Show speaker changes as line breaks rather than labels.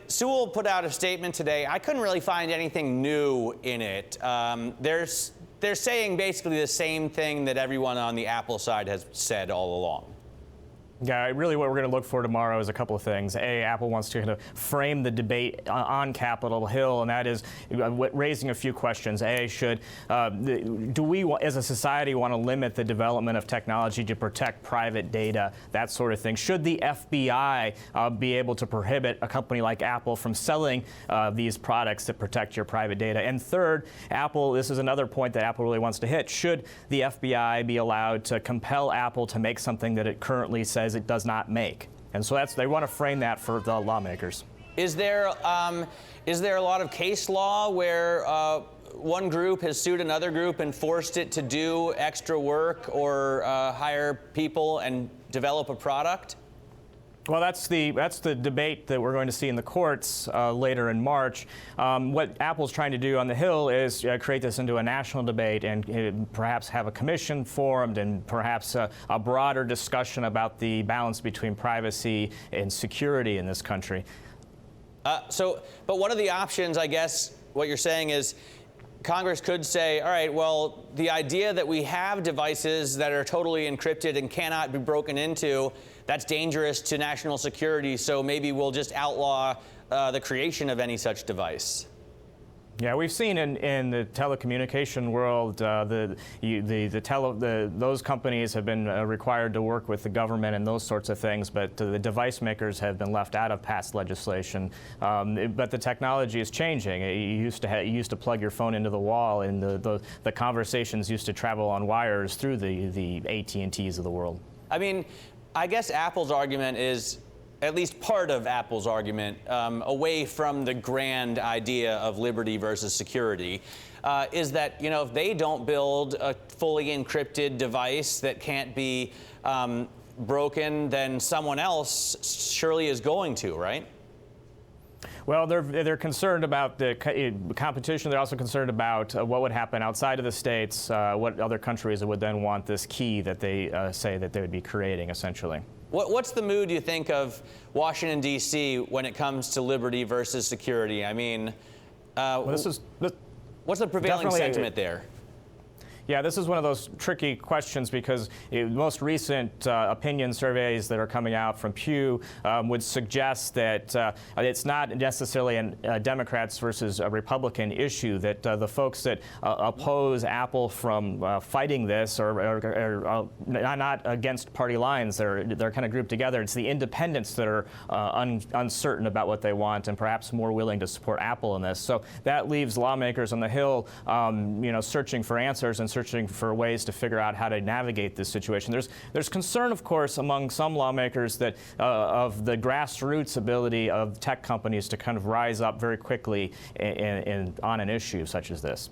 Sewell put out a statement today. I couldn't really find anything new in it. They're saying basically the same thing that everyone on the Apple side has said all along.
Yeah, really what we're going to look for tomorrow is a couple of things. A, Apple wants to kind of frame the debate on Capitol Hill, and that is raising a few questions. A, do we as a society want to limit the development of technology to protect private data, that sort of thing? Should the FBI be able to prohibit a company like Apple from selling these products that protect your private data? And third, Apple, this is another point that Apple really wants to hit, should the FBI be allowed to compel Apple to make something that it currently says it does not make? And so they want to frame that for the lawmakers.
Is there a lot of case law where one group has sued another group and forced it to do extra work or hire people and develop a product?
Well, that's the debate that we're going to see in the courts later in March. What Apple's trying to do on the Hill is create this into a national debate and perhaps have a commission formed and perhaps a broader discussion about the balance between privacy and security in this country.
But one of the options, I guess, what you're saying is Congress could say, all right, well, the idea that we have devices that are totally encrypted and cannot be broken into, that's dangerous to national security, so maybe we'll just outlaw the creation of any such device.
Yeah, we've seen in the telecommunication world, those companies have been required to work with the government and those sorts of things, but the device makers have been left out of past legislation. But the technology is changing. You used to plug your phone into the wall, and the conversations used to travel on wires through the AT&Ts of the world. I
mean, I guess Apple's argument is, at least part of Apple's argument, away from the grand idea of liberty versus security, is that, if they don't build a fully encrypted device that can't be broken, then someone else surely is going to, right?
Well, they're concerned about the competition. They're also concerned about what would happen outside of the states, what other countries would then want this key that they say that they would be creating, essentially.
What's the mood, you think, of Washington, D.C. when it comes to liberty versus security? I mean, what's the prevailing sentiment there?
Yeah, this is one of those tricky questions because the most recent opinion surveys that are coming out from Pew would suggest that it's not necessarily a Democrats versus a Republican issue, that the folks that oppose Apple from fighting this are not against party lines. They're kind of grouped together. It's the independents that are uncertain about what they want and perhaps more willing to support Apple in this. So that leaves lawmakers on the Hill, searching for answers and searching for ways to figure out how to navigate this situation. There's concern, of course, among some lawmakers that of the grassroots ability of tech companies to kind of rise up very quickly on an issue such as this.